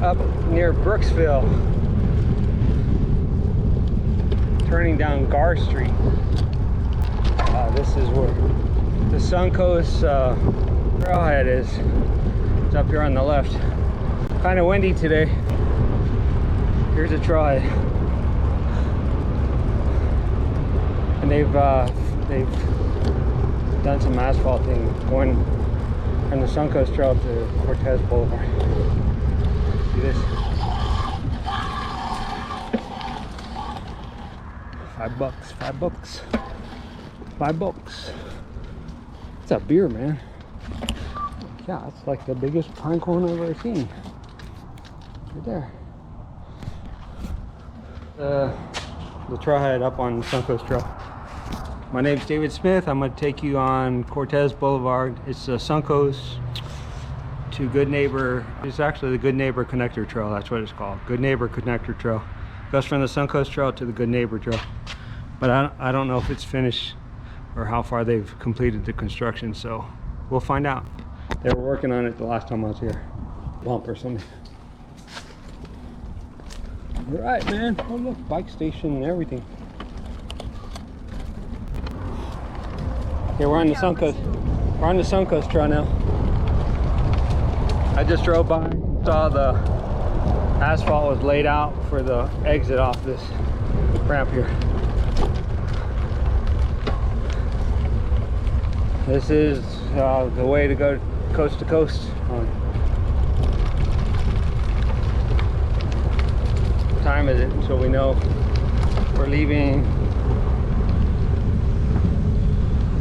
up near Brooksville, turning down Gar Street. This is where the Suncoast Trailhead is. It's up here on the left. Kind of windy today. Here's a trailhead, and they've done some asphalting going from the Suncoast Trail to Cortez Blvd. See this? $5. It's a beer, man. Yeah, it's like the biggest pine cone I've ever seen. Right there. The trailhead up on Suncoast Trail. My name's David Smith. I'm going to take you on Cortez Blvd. It's the Suncoast to Good Neighbor. It's actually the Good Neighbor Connector Trail. That's what it's called. Good Neighbor Connector Trail. Goes from the Suncoast Trail to the Good Neighbor Trail. But I don't know if it's finished or how far they've completed the construction, so we'll find out. They were working on it the last time I was here. Bump or something. All right, man. Oh look, bike station and everything. Okay, we're on the Suncoast. We're on the Suncoast Trail now. I just drove by, saw the asphalt was laid out for the exit off this ramp here. This is the way to go coast to coast. What time is it? So we know we're leaving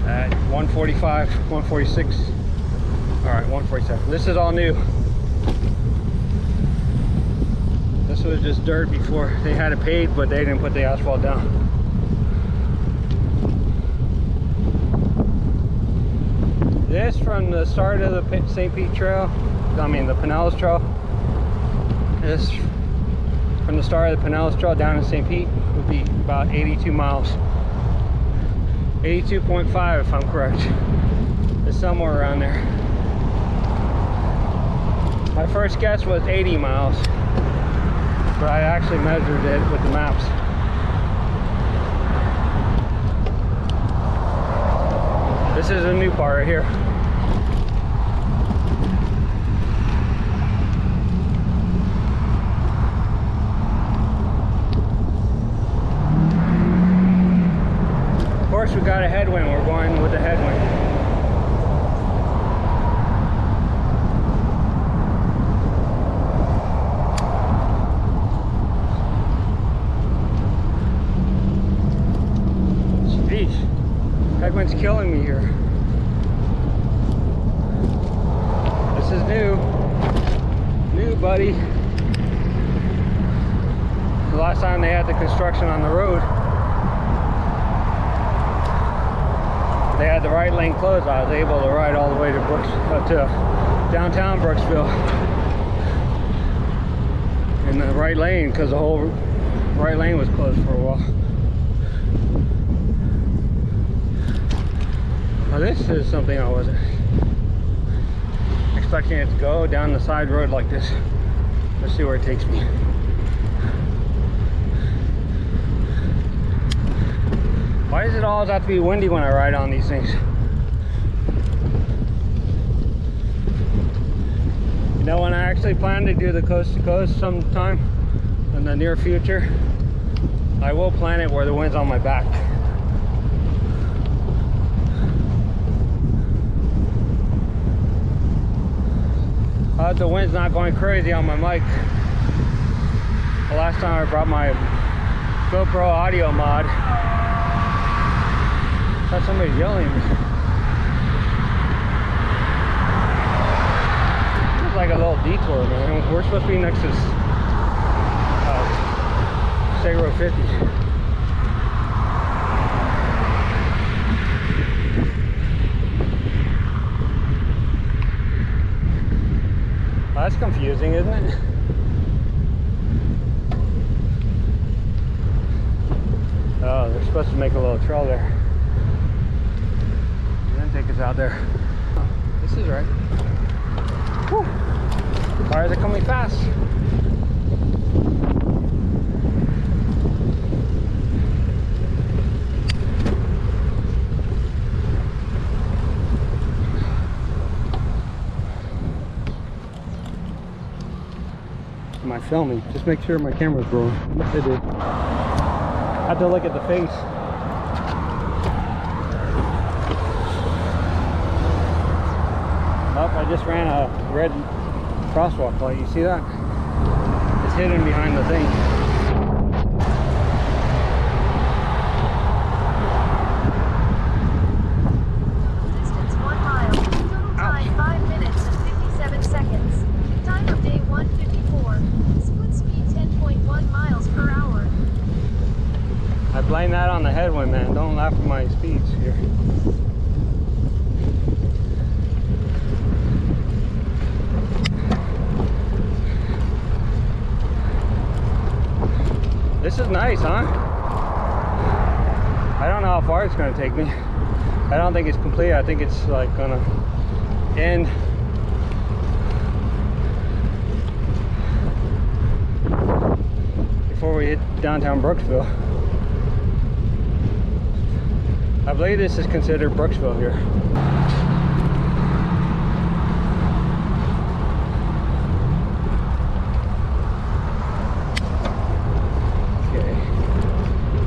at 1:45, 1:46. All right, 1:47. This is all new. This was just dirt before. They had it paved, but they didn't put the asphalt down. This from the start of the St. Pete Trail, the Pinellas Trail. This from the start of the Pinellas Trail down to St. Pete would be about 82 miles. 82.5 if I'm correct. It's somewhere around there. My first guess was 80 miles, but I actually measured it with the maps. This is a new part right here. Of course, we got a headwind. We're going with the headwind. Jeez, headwind's killing me here. This is new, buddy. The last time they had the construction on the road, they had the right lane closed. I was able to ride all the way to downtown Brooksville in the right lane because the whole right lane was closed for a while. Now this is something I wasn't expecting it to go down the side road like this. Let's see where it takes me. Why does it always have to be windy when I ride on these things? You know, when I actually plan to do the coast to coast sometime in the near future, I will plan it where the wind's on my back. The wind's not going crazy on my mic. The last time I brought my GoPro audio mod, I thought somebody was yelling at me. It's like a little detour, man. We're supposed to be next to State Road 50. That's confusing, isn't it? Oh, they're supposed to make a little trail there. And then take us out there. Oh, this is right. Whew. Cars are coming fast. filming. Just make sure my camera's rolling. Yes, it did. I have to look at the face. Oh, I just ran a red crosswalk light. You see that? It's hidden behind the thing. Distance 1 mile. Total time 5 minutes and 57 seconds. Time of day 154. Split speed 10.1 miles per hour. I blame that on the headwind, man. Don't laugh at my speeds here. This is nice, huh? I don't know how far it's going to take me. I don't think it's complete. I think it's like going to end. Before we hit downtown Brooksville. I believe this is considered Brooksville here.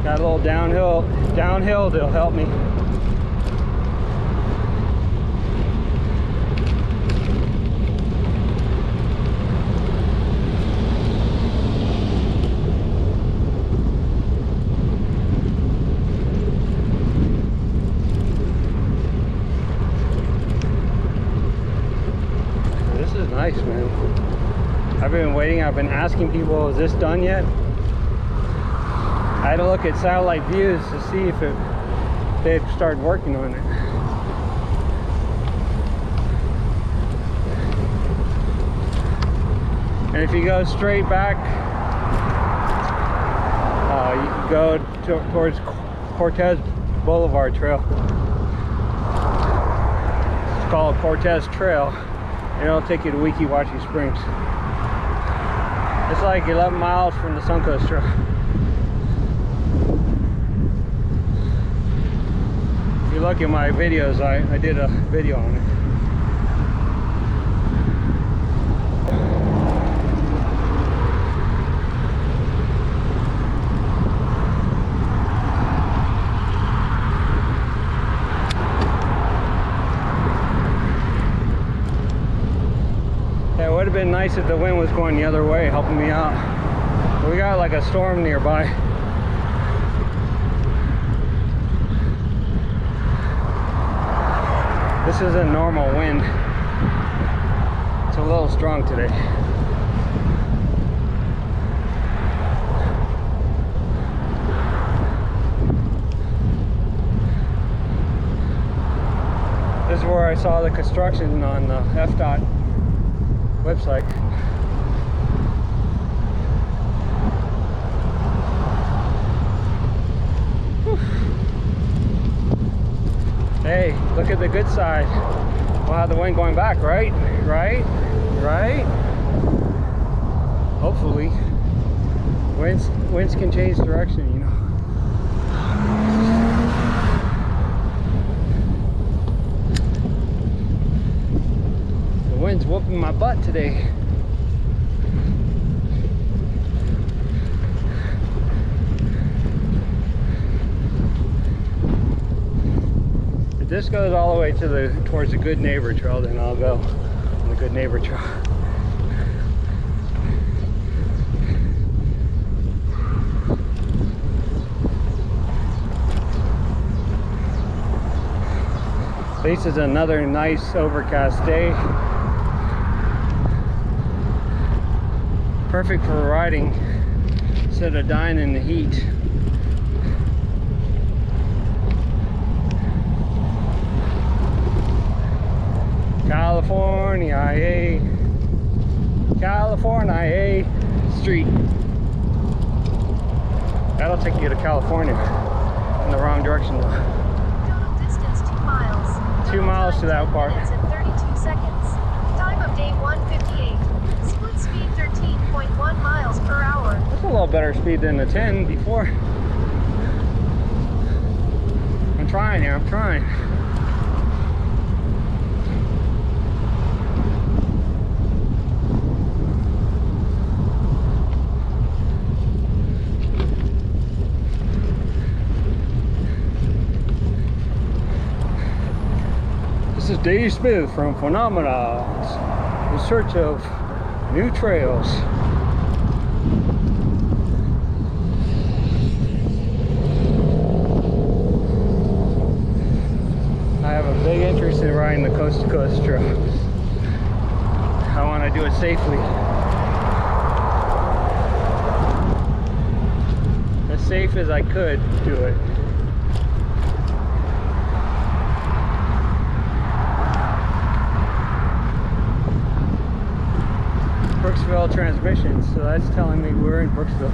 Got a little downhill to help me. This is nice, man. I've been waiting, I've been asking people, is this done yet? I had to look at satellite views to see if they had started working on it. And if you go straight back, you can go towards Cortez Blvd Trail. It's called Cortez Trail, and it'll take you to Withlacoochie Springs. It's like 11 miles from the Suncoast Trail. If you look at my videos, I did a video on it. Yeah, it would have been nice if the wind was going the other way, helping me out. But we got like a storm nearby. This isn't normal wind. It's a little strong today. This is where I saw the construction on the FDOT website. Hey, look at the good side. We'll have the wind going back, right? Right? Hopefully. Winds can change direction, you know. The wind's whooping my butt today. This goes all the way to towards the Good Neighbor Trail, then I'll go on the Good Neighbor Trail. At least it's another nice overcast day. Perfect for riding instead of dying in the heat. California Street. That'll take you to California in the wrong direction though. Total distance 2 miles. 2 miles to that part. 10 minutes and 32 seconds. Time of day 158. Split speed 13.1 miles per hour. That's a little better speed than the 10 before. I'm trying here, I'm trying. Dave Smith from Phonamana, in search of new trails. I have a big interest in riding the Coast to Coast Trail. I want to do it safely. As safe as I could do it. Brooksville transmission, so that's telling me we're in Brooksville.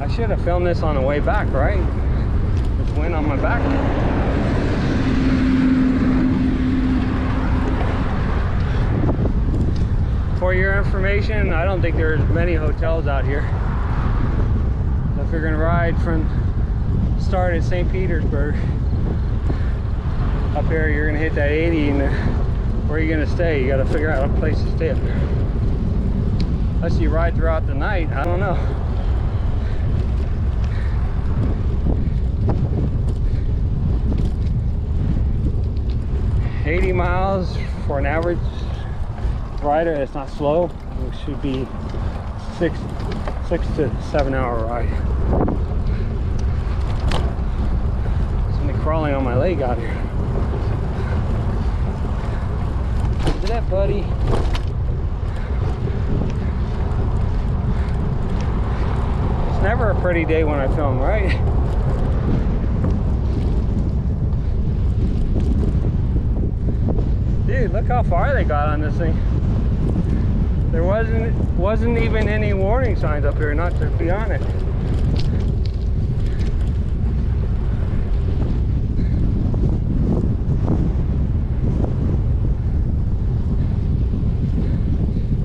I should have filmed this on the way back, right? With wind on my back. For your information, I don't think there's many hotels out here. If you're gonna ride from start at St. Petersburg up here, you're gonna hit that 80, and where are you gonna stay? You gotta figure out a place to stay up there. Unless you ride throughout the night, I don't know. $80 miles for an average rider that's not slow. It should be 6 to 7 hour ride. Somebody crawling on my leg out here. Look at that, buddy. It's never a pretty day when I film, right? Dude, look how far they got on this thing. There wasn't even any warning signs up here, not to be honest.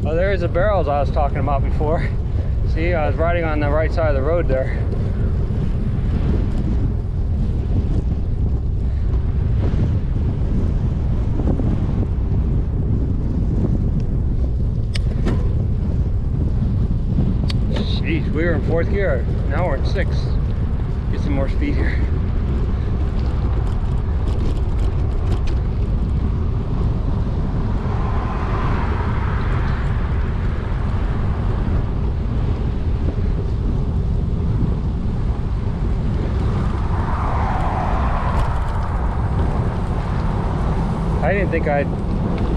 Oh, there's the barrels I was talking about before. See, I was riding on the right side of the road there. Jeez, we were in 4th gear, now we're in 6th. Get some more speed here. I didn't think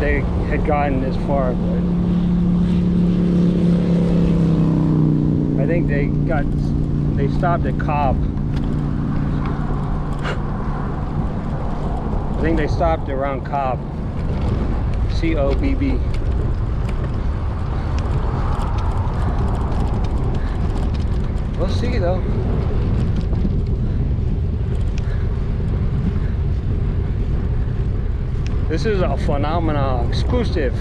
they had gotten this far, but I think they stopped at Cobb. I think they stopped around Cobb. C-O-B-B. We'll see though. This is a Phonamana exclusive.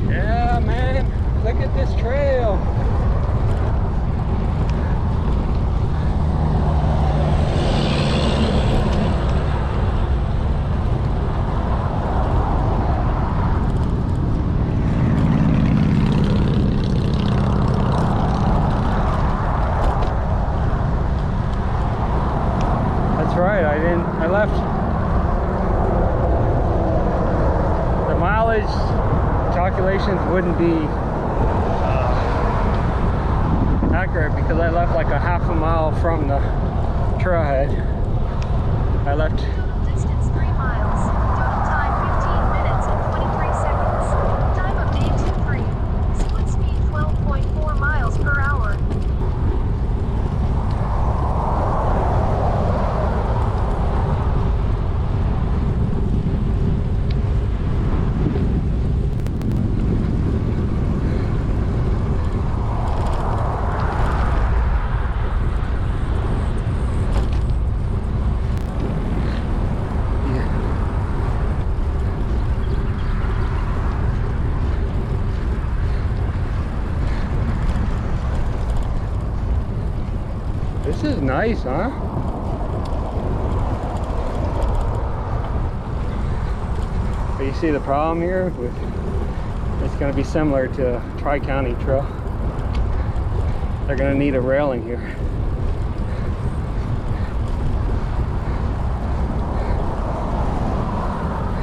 Yeah, man, look at this trail. I left. The mileage calculations wouldn't be accurate because I left like a half a mile from the trailhead. I left. Total distance 3 miles. Total time 15 minutes and 23 seconds. Time of day 2-3. Split speed 12.4 miles per hour. This is nice, huh? But you see the problem here with it's going to be similar to Tri-County Trail. They're going to need a railing here.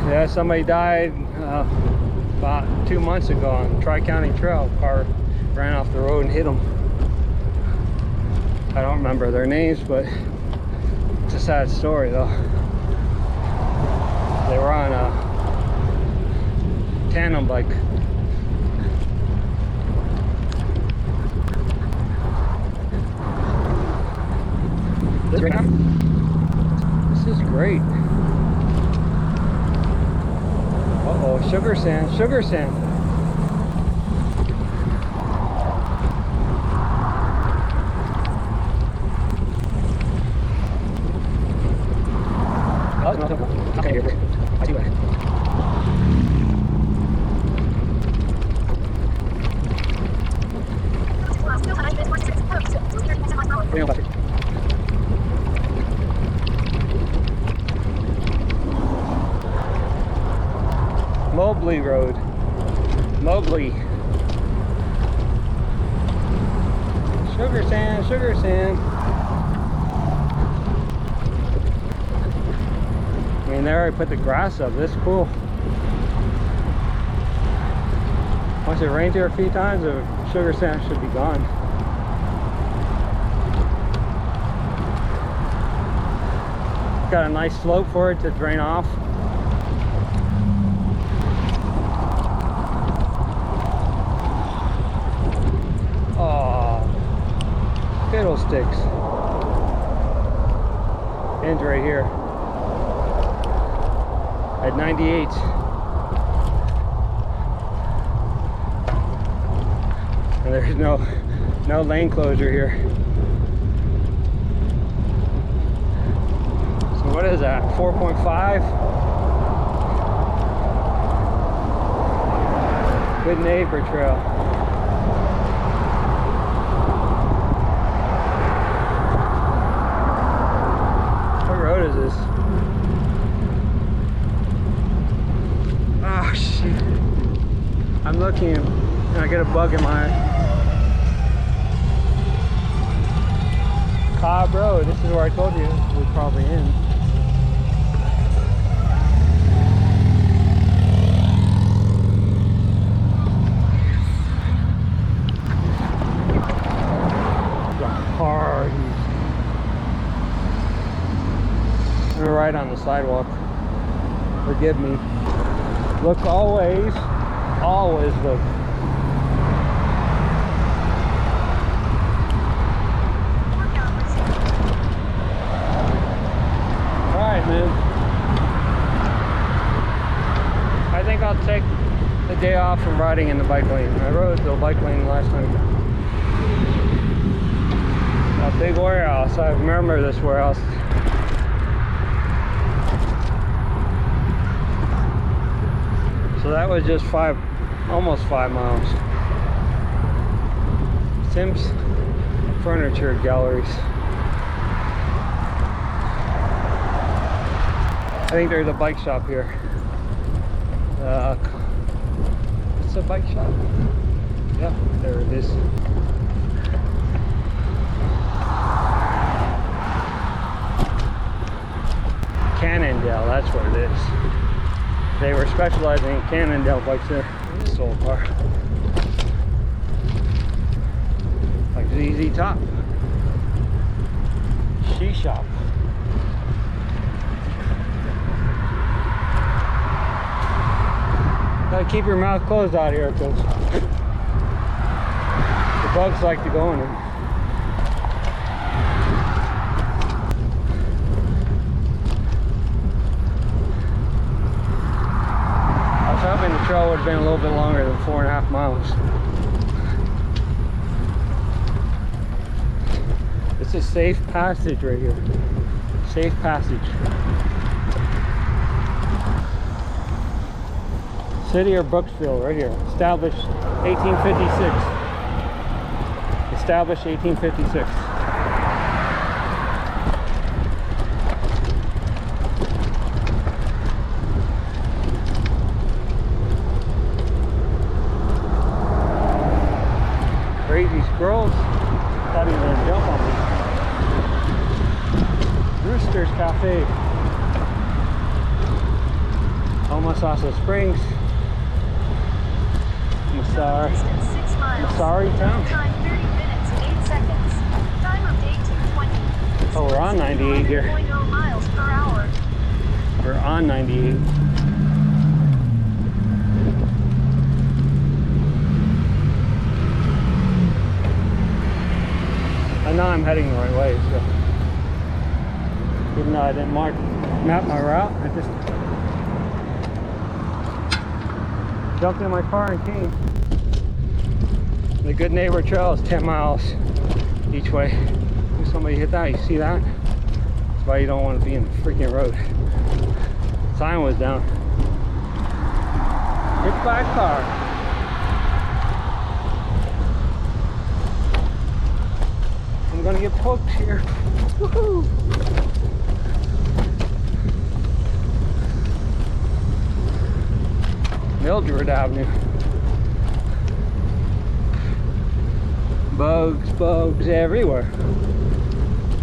Yeah, somebody died about 2 months ago on Tri-County Trail. Car ran off the road and hit them. I don't remember their names, but it's a sad story though. They were on a tandem bike. This is great. Uh-oh, sugar sand, sugar sand. Oh, no. Okay, here. I see that. Mobley Road. Mobley. Sugar sand, sugar sand. I mean, there I put the grass up. This is cool. Once it rains here a few times, the sugar sand should be gone. Got a nice slope for it to drain off. Fiddlesticks. Ends right here at 98. And there's no lane closure here. So what is that? 4.5? Good neighbor trail. Oh shit. I'm looking and I get a bug in my eye. Cobb Road, this is where I told you we're probably in. The Hardee's. We're right on the sidewalk. Forgive me. Look always look. Alright, man. I think I'll take the day off from riding in the bike lane. I rode the bike lane last time. A big warehouse. I remember this warehouse. So that was just almost 5 miles. Sims Furniture Galleries. I think there's a bike shop here. It's a bike shop. Yeah, there it is. Cannondale, that's what it is. They were specializing in Cannondale bikes there. This old car. Like ZZ Top. Shoppe. Gotta keep your mouth closed out here because the bugs like to go in them. Hoping the trail would have been a little bit longer than 4.5 miles. It's a safe passage right here. Safe passage. City of Brooksville right here. Established 1856. Established 1856. crazy squirrels. Thought he was gonna jump on me. Rooster's Cafe. Omasasa Springs. Distance 6 miles. Sorry, town. Time 30 minutes and 8 seconds. Time of day 2:20. Oh, we're on 98 here. 11.0 miles per hour. We're on 98. I know I'm heading the right way, so even though I didn't map my route, I just jumped in my car and came. The Good Neighbor Trail is 10 miles each way. If somebody hit that, you see that? That's why you don't want to be in the freaking road. Sign was down. Hit by a car. I'm gonna get poked here. Woohoo! Mildred Avenue. Bugs everywhere.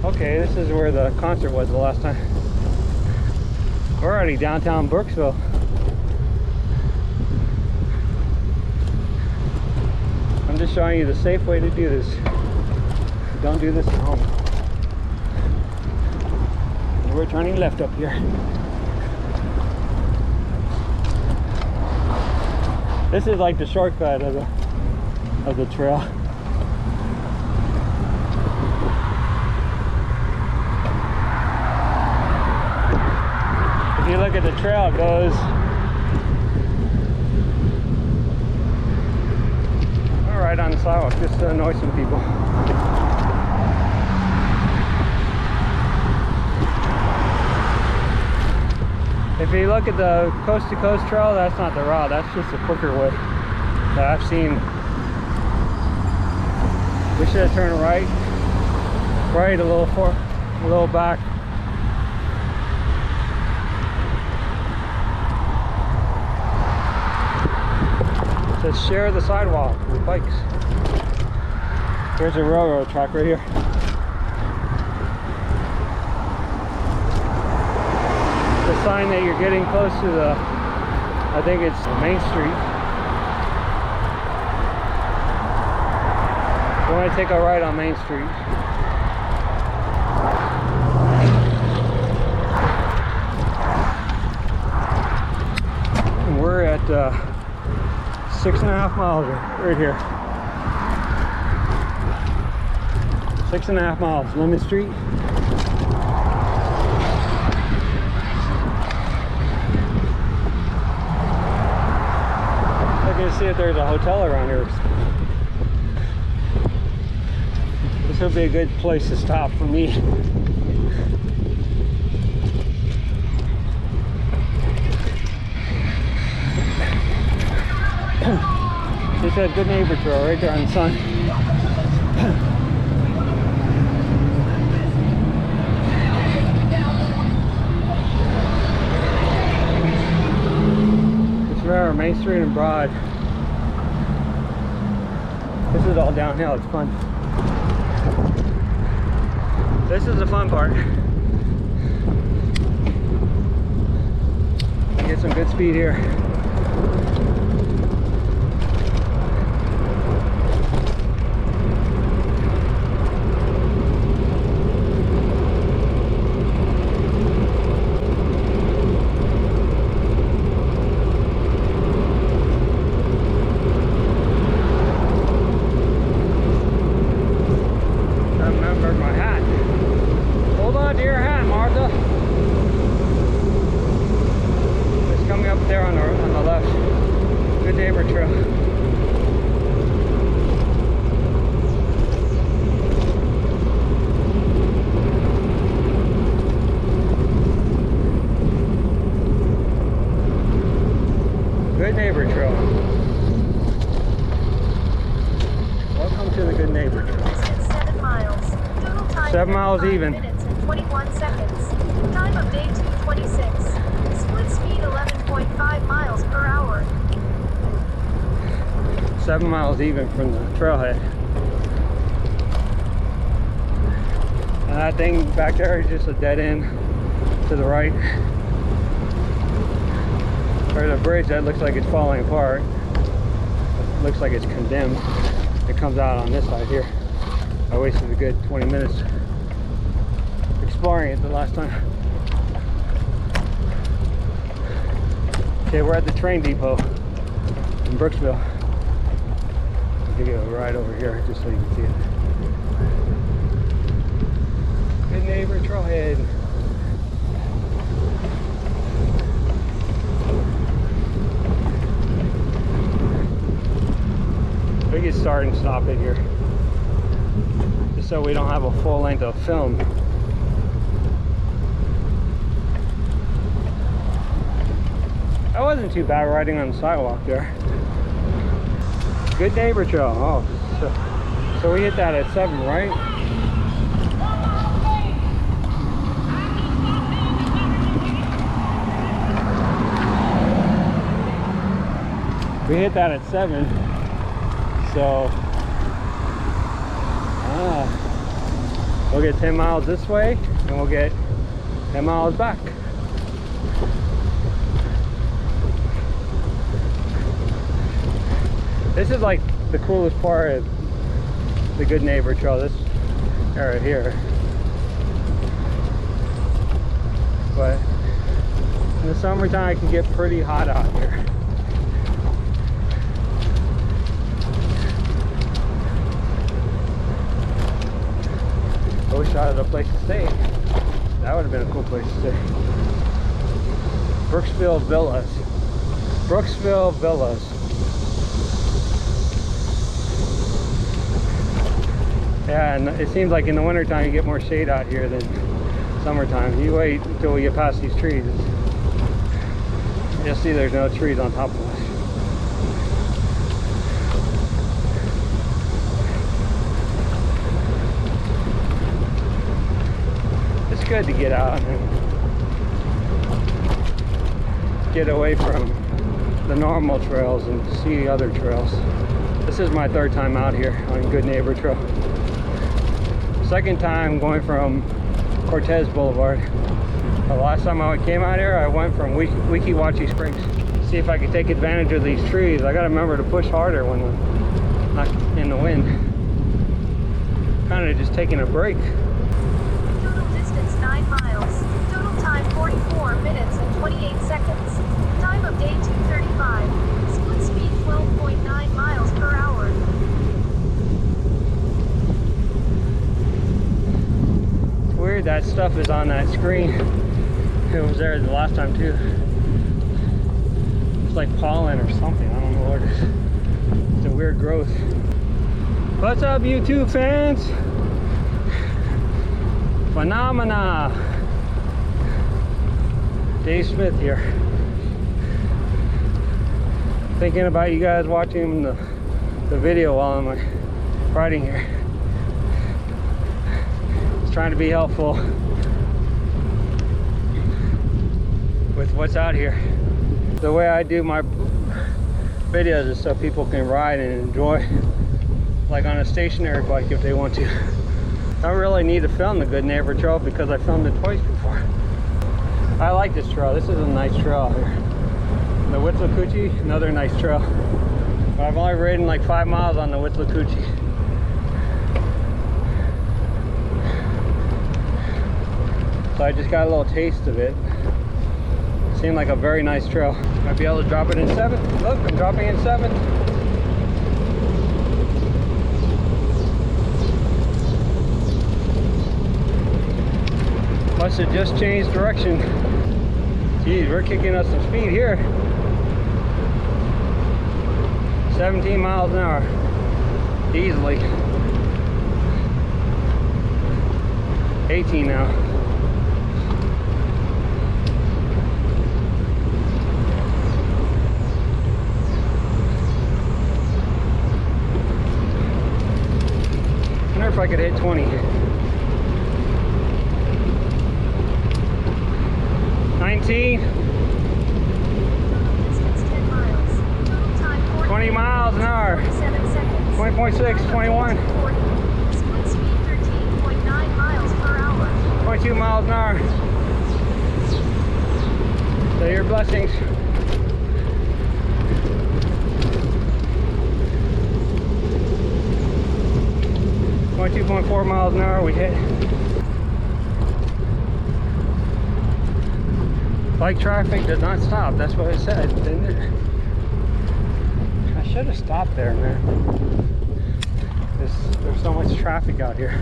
Okay, this is where the concert was the last time. We're already downtown Brooksville. I'm just showing you the safe way to do this. Don't do this at home. We're turning left up here. This is like the shortcut of the trail. If you look at the trail, it goes right on the sidewalk, just to annoy some people. If you look at the coast to coast trail, that's not the route, that's just a quicker way that I've seen. We should have turned right a little back. It says share the sidewalk with bikes. Here's a railroad track right here. The sign that you're getting close to the, I think it's Main Street. You want to take a right on Main Street. And we're at 6.5 miles right here. 6.5 miles, Lemon Street. Looking to see if there's a hotel around here. This would be a good place to stop for me. It's a Good Neighbor Trail right there on the sun. It's rare, Main Street and Broad. This is all downhill, it's fun. This is the fun part. Get some good speed here. Good Neighbor Trail. Welcome to the Good Neighbor Trail. Distance 7 miles. Total time 7 miles 35 even. minutes and 21 seconds. Time of day 2:26. Split speed 11.5 miles per hour. 7 miles even from the trailhead. And that thing back there is just a dead end to the right. There's a bridge that looks like it's falling apart. It looks like it's condemned. It comes out on this side here. I wasted a good 20 minutes exploring it the last time. Okay, we're at the train depot in Brooksville. I'll give you a ride over here just so you can see it. Good neighbor, Trailhead. We can start and stop it here, just so we don't have a full length of film. That wasn't too bad riding on the sidewalk there. Good neighbor trail. Oh, so we hit that at 7, right? We hit that at 7. So we'll get 10 miles this way and we'll get 10 miles back. This is like the coolest part of the Good Neighbor Trail, this area here. But in the summertime it can get pretty hot out here. I wish I had a place to stay. That would have been a cool place to stay. Brooksville Villas. Brooksville Villas. Yeah, and it seems like in the wintertime you get more shade out here than summertime. You wait until we get past these trees. You'll see there's no trees on top of us. It's good to get out and get away from the normal trails and see other trails. This is my 3rd time out here on Good Neighbor Trail. 2nd time going from Cortez Blvd. The last time I came out here, I went from Withlacoochie Springs. See if I could take advantage of these trees. I gotta remember to push harder when I'm not in the wind. Kind of just taking a break. Total distance 9 miles. Total time 44 minutes and 28 seconds. Time of day 2:35. Split speed 12.9 miles per hour. It's weird that stuff is on that screen. It was there the last time too. It's like pollen or something. I don't know what it is. It's a weird growth. What's up, YouTube fans? Phonamana. Dave Smith here. Thinking about you guys watching the video while I'm riding here. Just trying to be helpful with what's out here. The way I do my videos is so people can ride and enjoy, like on a stationary bike if they want to. I don't really need to film the Good Neighbor Trail because I filmed it twice before. I like this trail. This is a nice trail here. The Withlacoochie, another nice trail. But I've only ridden like 5 miles on the Withlacoochie. So I just got a little taste of it. Seemed like a very nice trail. Might be able to drop it in 7th. Look, I'm dropping in 7th. Must have just changed direction. Geez, we're kicking up some speed here. 17 miles an hour. Easily. 18 now. I wonder if I could hit 20. 19. 20 miles an hour. 20.6, 21. Split speed 13.9 miles per hour. 22 miles an hour. So your blessings. 22.4 miles an hour we hit. Bike traffic does not stop. That's what it said, didn't it? I should have stopped there, man. There's so much traffic out here.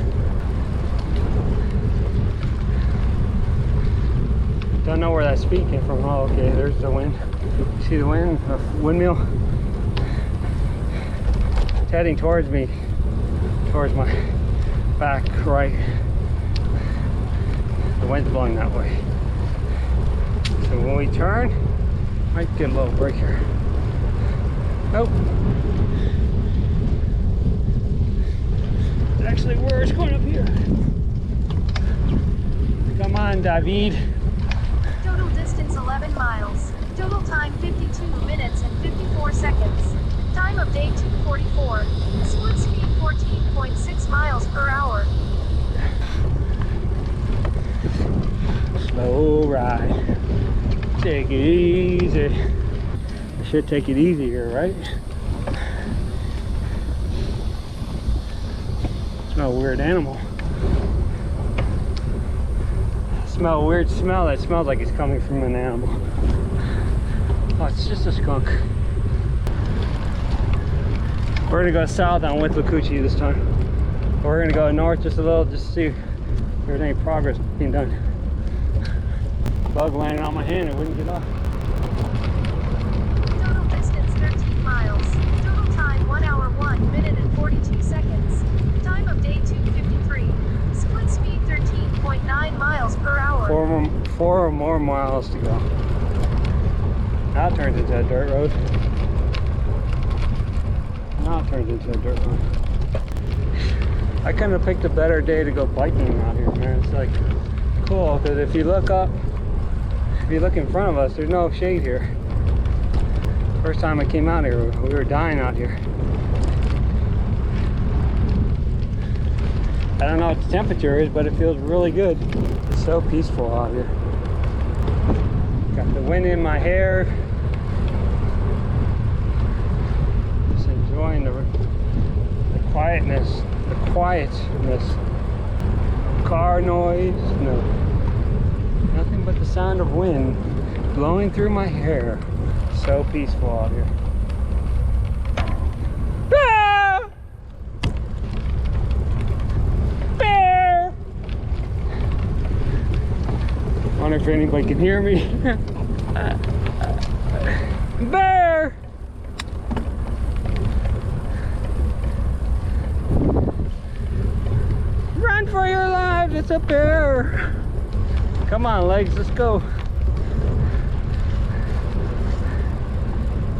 Don't know where that speed came from. Oh, okay, there's the wind. You see the wind? The windmill? It's heading towards me, towards my back right. The wind's blowing that way. So when we turn, might get a little break here. Nope. It's actually worse going up here. Come on, David. Total distance 11 miles. Total time 52 minutes and 54 seconds. Time of day 2:44. Split speed 14.6 miles per hour. Slow ride. Take it easy. I should take it easy here, right? Smell a weird animal. Smell a weird smell that smells like it's coming from an animal. Oh, it's just a skunk. We're gonna go south on Withlacoochie this time. We're gonna go north just a little, just to see if there's any progress being done. Bug landed on my hand, it wouldn't get off. Total distance 13 miles. Total time 1 hour 1 minute and 42 seconds. Time of day 2:53. Split speed 13.9 miles per hour. Four more miles to go. Now it turns into a dirt road. Now it turns into a dirt road. I couldn't have picked a better day to go biking out here, man. It's like cool, because if you look up, if you look in front of us, there's no shade here. First time I came out here, we were dying out here. I don't know what the temperature is, but it feels really good. It's so peaceful out here. Got the wind in my hair. Just enjoying the quietness, the quietness. Car noise, no. Nothing but the sound of wind blowing through my hair. So peaceful out here. Ah! Bear! Wonder if anybody can hear me. Bear! Run for your lives, it's a bear! Come on, legs, let's go.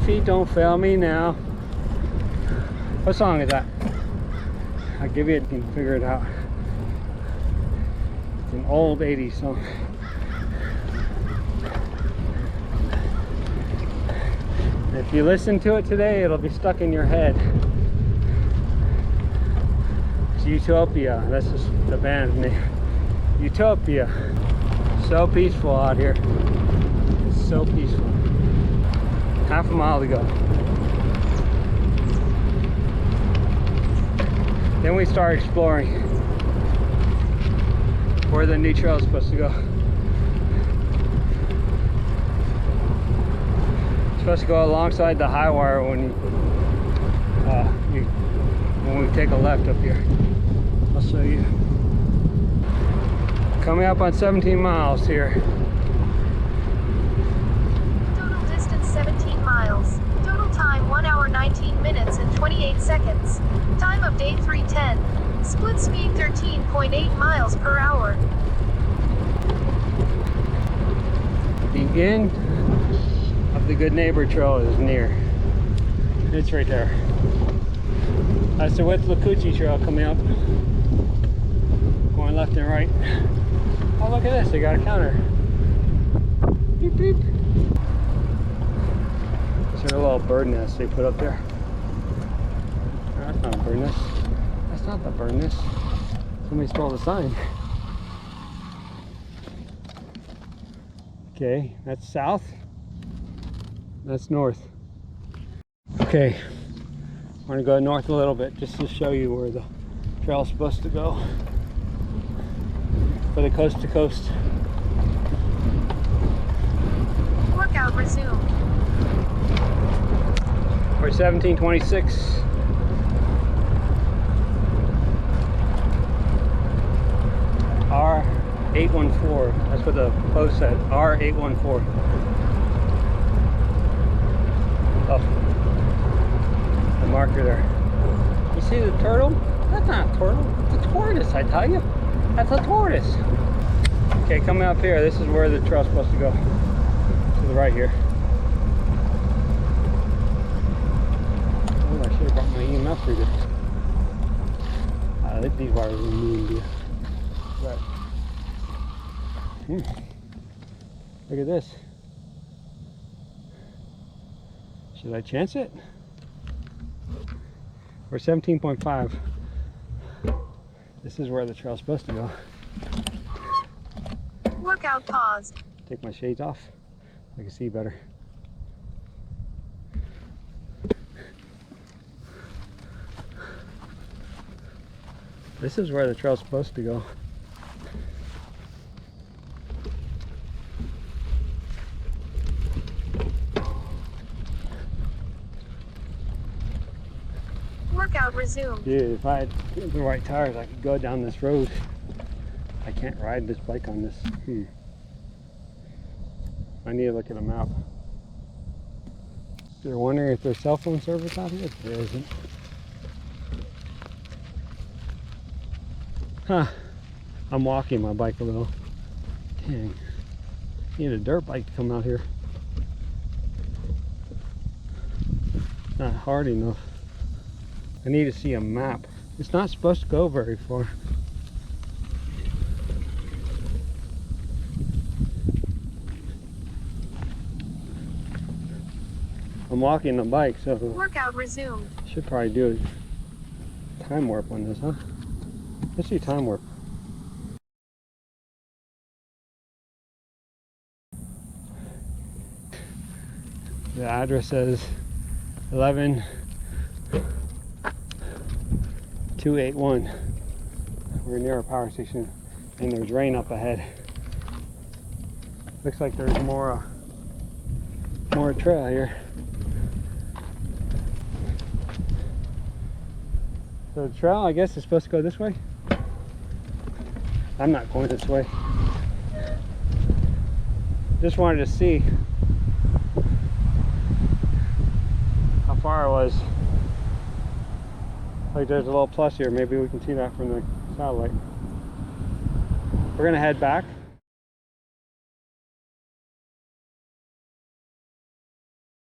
Feet don't fail me now. What song is that? I'll give you it, you can figure it out. It's an old 80s song. If you listen to it today, it'll be stuck in your head. It's Utopia, that's just the band's name. Utopia. So peaceful out here. It's so peaceful. Half a mile to go. Then we start exploring where the new trail is supposed to go. It's supposed to go alongside the high wire when we take a left up here. I'll show you. Coming up on 17 miles here. Total distance 17 miles. Total time 1 hour 19 minutes and 28 seconds. Time of day 3:10. Split speed 13.8 miles per hour. The end of the Good Neighbor Trail is near. It's right there. That's the Withlacoochie Trail coming up. Going left and right. Oh, look at this, they got a counter. Beep, beep. Is there a little bird nest they put up there? No, that's not a bird nest. That's not the bird nest. Somebody stole the sign. Okay, that's south. That's north. Okay, I'm gonna go north a little bit just to show you where the trail's supposed to go for the coast to coast. Workout resumed. We're 1726. R814. That's what the post said. R814. Oh, the marker there. You see the turtle? That's not a turtle. It's a tortoise, I tell you. That's a tortoise. Okay, coming up here, this is where the trail's supposed to go. To the right here. Oh, I should have brought my EMF reader. I think these wires are mean to you. Right. Look at this. Should I chance it? We're 17.5. This is where the trail's supposed to go. Workout paused. Take my shades off. I can see better. This is where the trail's supposed to go. Workout resumed. Dude, if I had the right tires, I could go down this road. I can't ride this bike on this. I need to look at a map. You're wondering if there's cell phone service out here? There isn't. Huh. I'm walking my bike a little. Dang. Need a dirt bike to come out here. Not hard enough. I need to see a map. It's not supposed to go very far. I'm walking the bike, so Workout resumed. should probably do a time warp on this, huh? Let's do time warp. The address says 11281. We're near a power station and there's rain up ahead. Looks like there's more trail here. So the trail, I guess, is supposed to go this way. I'm not going this way. Just wanted to see how far it was. Like there's a little plus here. Maybe we can see that from the satellite. We're gonna head back.